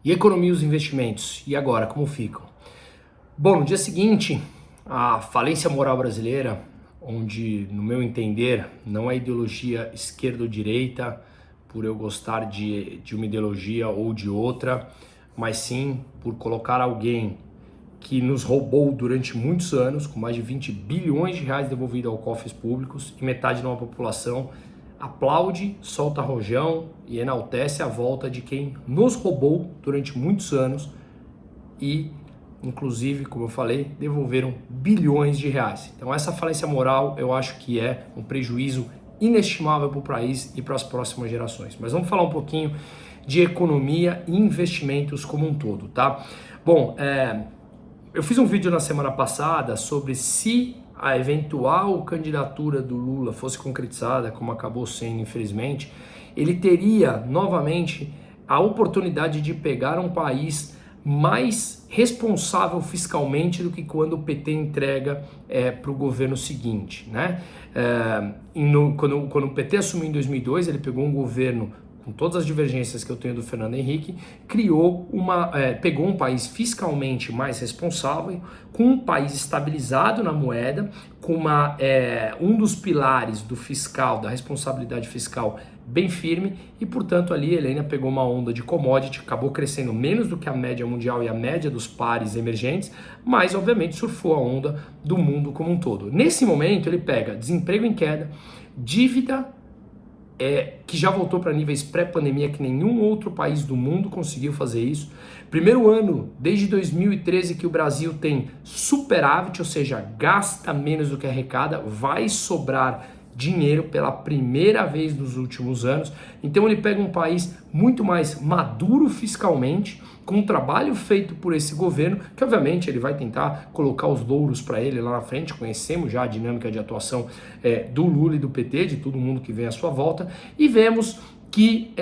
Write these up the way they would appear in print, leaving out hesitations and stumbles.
E a economia e os investimentos? E agora, como ficam? Bom, no dia seguinte, a falência moral brasileira, onde, no meu entender, não é ideologia esquerda ou direita, por eu gostar de uma ideologia ou de outra, mas sim por colocar alguém que nos roubou durante muitos anos, com mais de 20 bilhões de reais devolvido aos cofres públicos, e metade de uma população aplaude, solta rojão e enaltece a volta de quem nos roubou durante muitos anos e, inclusive, como eu falei, devolveram bilhões de reais. Então essa falência moral eu acho que é um prejuízo inestimável para o país e para as próximas gerações. Mas vamos falar um pouquinho de economia e investimentos como um todo, tá? Bom, eu fiz um vídeo na semana passada sobre se a eventual candidatura do Lula fosse concretizada, como acabou sendo, infelizmente, ele teria novamente a oportunidade de pegar um país mais responsável fiscalmente do que quando o PT entrega para o governo seguinte, né? Quando o PT assumiu em 2002, ele pegou um governo com todas as divergências que eu tenho do Fernando Henrique, pegou um país fiscalmente mais responsável, com um país estabilizado na moeda, com um dos pilares do fiscal, da responsabilidade fiscal bem firme, e portanto ali Helena pegou uma onda de commodity, acabou crescendo menos do que a média mundial e a média dos pares emergentes, mas obviamente surfou a onda do mundo como um todo. Nesse momento ele pega desemprego em queda, dívida que já voltou para níveis pré-pandemia, que nenhum outro país do mundo conseguiu fazer isso. Primeiro ano, desde 2013, que o Brasil tem superávit, ou seja, gasta menos do que arrecada, vai sobrar dinheiro pela primeira vez nos últimos anos. Então ele pega um país muito mais maduro fiscalmente, com um trabalho feito por esse governo, que obviamente ele vai tentar colocar os louros para ele lá na frente. Conhecemos já a dinâmica de atuação do Lula e do PT, de todo mundo que vem à sua volta, e vemos que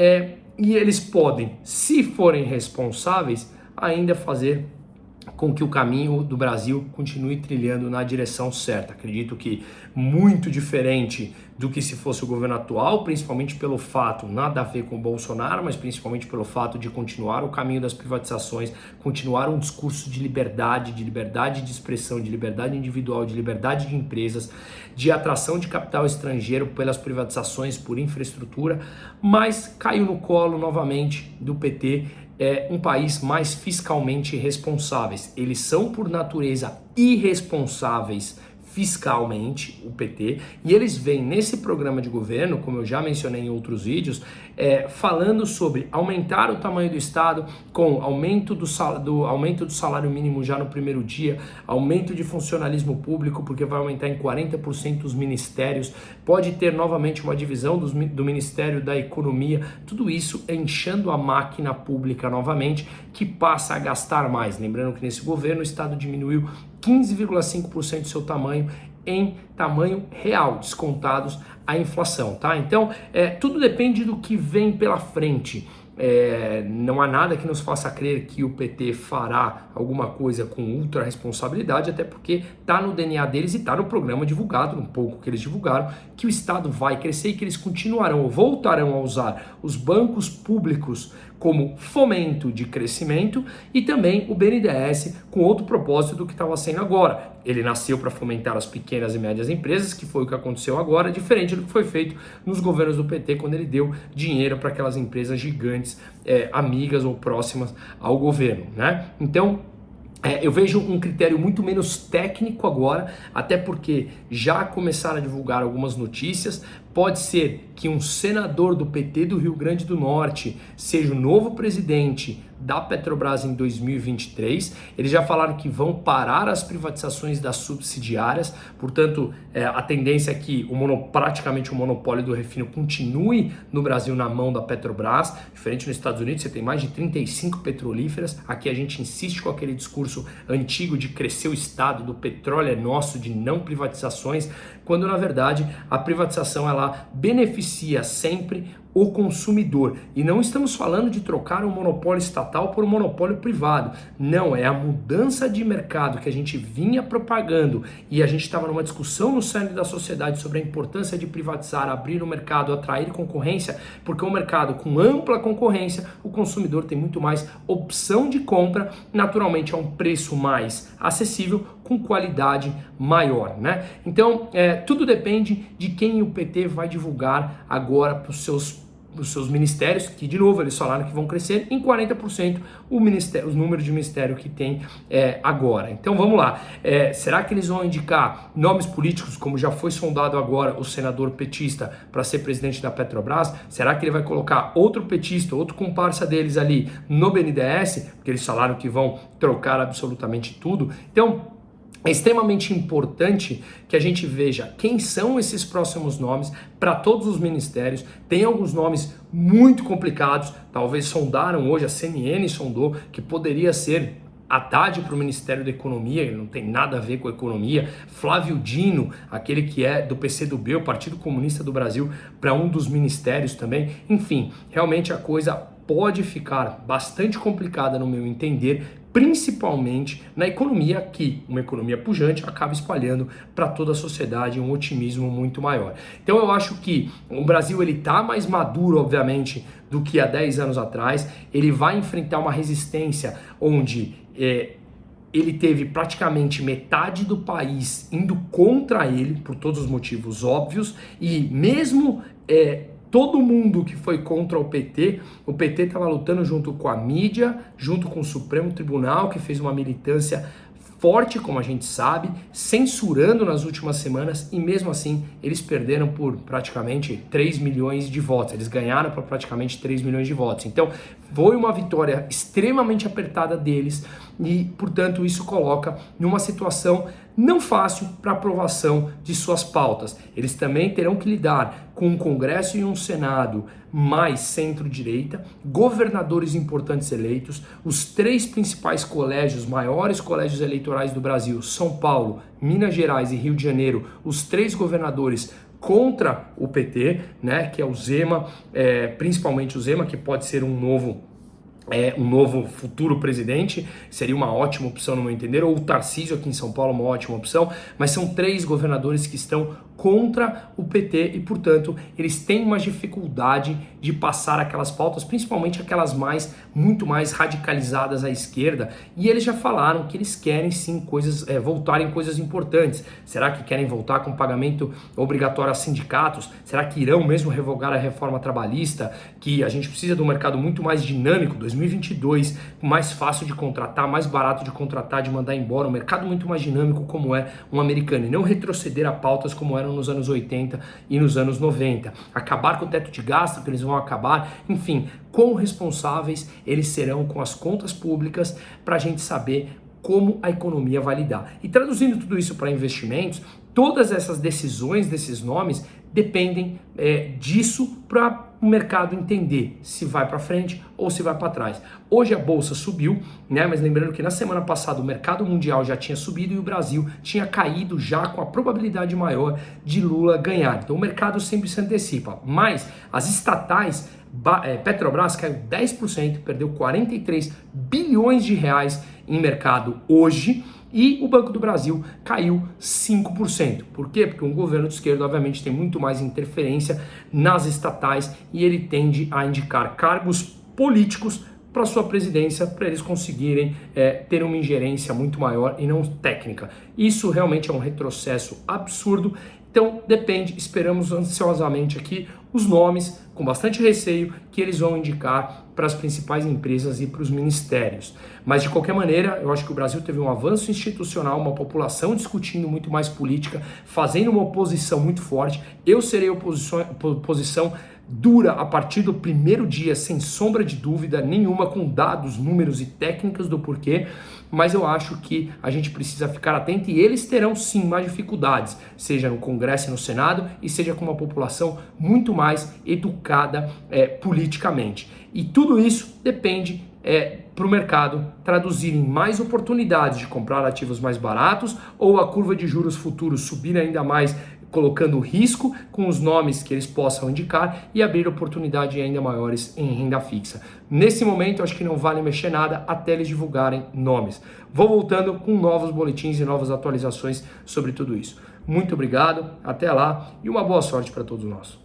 e eles podem, se forem responsáveis, ainda fazer com que o caminho do Brasil continue trilhando na direção certa. Acredito que muito diferente do que se fosse o governo atual, principalmente pelo fato, nada a ver com o Bolsonaro, mas principalmente pelo fato de continuar o caminho das privatizações, continuar um discurso de liberdade de expressão, de liberdade individual, de liberdade de empresas, de atração de capital estrangeiro pelas privatizações, por infraestrutura, mas caiu no colo novamente do PT, um país mais fiscalmente responsáveis. Eles são, por natureza, irresponsáveis fiscalmente, o PT, e eles vêm nesse programa de governo, como eu já mencionei em outros vídeos, falando sobre aumentar o tamanho do Estado com aumento do salário mínimo já no primeiro dia, aumento de funcionalismo público, porque vai aumentar em 40% os ministérios, pode ter novamente uma divisão do Ministério da Economia, tudo isso inchando a máquina pública novamente, que passa a gastar mais. Lembrando que nesse governo o Estado diminuiu 15,5% do seu tamanho em tamanho real, descontados a inflação, tá? Então, tudo depende do que vem pela frente. Não há nada que nos faça crer que o PT fará alguma coisa com ultra responsabilidade, até porque está no DNA deles e está no programa divulgado, um pouco que eles divulgaram, que o Estado vai crescer e que eles continuarão ou voltarão a usar os bancos públicos como fomento de crescimento, e também o BNDES com outro propósito do que estava sendo agora. Ele nasceu para fomentar as pequenas e médias empresas, que foi o que aconteceu agora, diferente do que foi feito nos governos do PT, quando ele deu dinheiro para aquelas empresas gigantes, amigas ou próximas ao governo, né? Então, eu vejo um critério muito menos técnico agora, até porque já começaram a divulgar algumas notícias. Pode ser que um senador do PT do Rio Grande do Norte seja o novo presidente da Petrobras em 2023. Eles já falaram que vão parar as privatizações das subsidiárias, portanto, a tendência é que praticamente o monopólio do refino continue no Brasil na mão da Petrobras. Diferente nos Estados Unidos, você tem mais de 35 petrolíferas. Aqui a gente insiste com aquele discurso antigo de crescer o Estado, do petróleo é nosso, de não privatizações, quando na verdade a privatização ela beneficia sempre o consumidor. E não estamos falando de trocar um monopólio estatal por um monopólio privado. Não, é a mudança de mercado que a gente vinha propagando e a gente estava numa discussão no cerne da sociedade sobre a importância de privatizar, abrir o mercado, atrair concorrência, porque o mercado com ampla concorrência, o consumidor tem muito mais opção de compra, naturalmente a um preço mais acessível, com qualidade maior, né? Então, tudo depende de quem o PT vai divulgar agora para os seus ministérios, que de novo eles falaram que vão crescer em 40% os números de ministério que tem agora. Então vamos lá, será que eles vão indicar nomes políticos, como já foi sondado agora o senador petista para ser presidente da Petrobras? Será que ele vai colocar outro petista, outro comparsa deles ali no BNDES? Porque eles falaram que vão trocar absolutamente tudo. Então é extremamente importante que a gente veja quem são esses próximos nomes para todos os ministérios. Tem alguns nomes muito complicados, talvez sondaram hoje, a CNN sondou, que poderia ser Haddad para o Ministério da Economia, ele não tem nada a ver com a economia. Flávio Dino, aquele que é do PCdoB, o Partido Comunista do Brasil, para um dos ministérios também. Enfim, realmente a coisa pode ficar bastante complicada no meu entender, principalmente na economia, que uma economia pujante acaba espalhando para toda a sociedade um otimismo muito maior. Então eu acho que o Brasil ele está mais maduro, obviamente, do que há 10 anos atrás. Ele vai enfrentar uma resistência onde ele teve praticamente metade do país indo contra ele, por todos os motivos óbvios, e mesmo todo mundo que foi contra o PT estava lutando junto com a mídia, junto com o Supremo Tribunal, que fez uma militância forte, como a gente sabe, censurando nas últimas semanas, e mesmo assim eles perderam por praticamente 3 milhões de votos. Eles ganharam por praticamente 3 milhões de votos. Então foi uma vitória extremamente apertada deles e, portanto, isso coloca numa situação não fácil para aprovação de suas pautas. Eles também terão que lidar com um Congresso e um Senado mais centro-direita, governadores importantes eleitos, os 3 principais colégios, maiores colégios eleitorais do Brasil, São Paulo, Minas Gerais e Rio de Janeiro, os 3 governadores contra o PT, né, que é o Zema, principalmente o Zema, que pode ser um novo futuro presidente, seria uma ótima opção no meu entender, ou o Tarcísio aqui em São Paulo, uma ótima opção, mas são 3 governadores que estão contra o PT e, portanto, eles têm uma dificuldade de passar aquelas pautas, principalmente aquelas muito mais radicalizadas à esquerda, e eles já falaram que eles querem sim voltarem coisas importantes. Será que querem voltar com pagamento obrigatório a sindicatos? Será que irão mesmo revogar a reforma trabalhista? Que a gente precisa de um mercado muito mais dinâmico, 2022, mais fácil de contratar, mais barato de contratar, de mandar embora, um mercado muito mais dinâmico como é um americano, e não retroceder a pautas como eram nos anos 80 e nos anos 90. Acabar com o teto de gasto, que eles vão acabar, enfim, quão responsáveis eles serão com as contas públicas para a gente saber como a economia vai lidar. E traduzindo tudo isso para investimentos, todas essas decisões desses nomes dependem disso para o mercado entender se vai para frente ou se vai para trás. Hoje a bolsa subiu, né? Mas lembrando que na semana passada o mercado mundial já tinha subido e o Brasil tinha caído já com a probabilidade maior de Lula ganhar. Então o mercado sempre se antecipa. Mas as estatais, Petrobras caiu 10%, perdeu 43 bilhões de reais em mercado hoje. E o Banco do Brasil caiu 5%. Por quê? Porque um governo de esquerda, obviamente, tem muito mais interferência nas estatais e ele tende a indicar cargos políticos para sua presidência, para eles conseguirem ter uma ingerência muito maior e não técnica. Isso realmente é um retrocesso absurdo. Então depende, esperamos ansiosamente aqui os nomes, com bastante receio, que eles vão indicar para as principais empresas e para os ministérios. Mas de qualquer maneira, eu acho que o Brasil teve um avanço institucional, uma população discutindo muito mais política, fazendo uma oposição muito forte. Eu serei oposição dura a partir do primeiro dia, sem sombra de dúvida nenhuma, com dados, números e técnicas do porquê, mas eu acho que a gente precisa ficar atento e eles terão sim mais dificuldades, seja no Congresso e no Senado, e seja com uma população muito mais educada politicamente. E tudo isso depende para o mercado traduzir em mais oportunidades de comprar ativos mais baratos ou a curva de juros futuros subir ainda mais, colocando risco com os nomes que eles possam indicar e abrir oportunidades ainda maiores em renda fixa. Nesse momento, acho que não vale mexer nada até eles divulgarem nomes. Vou voltando com novos boletins e novas atualizações sobre tudo isso. Muito obrigado, até lá e uma boa sorte para todos nós.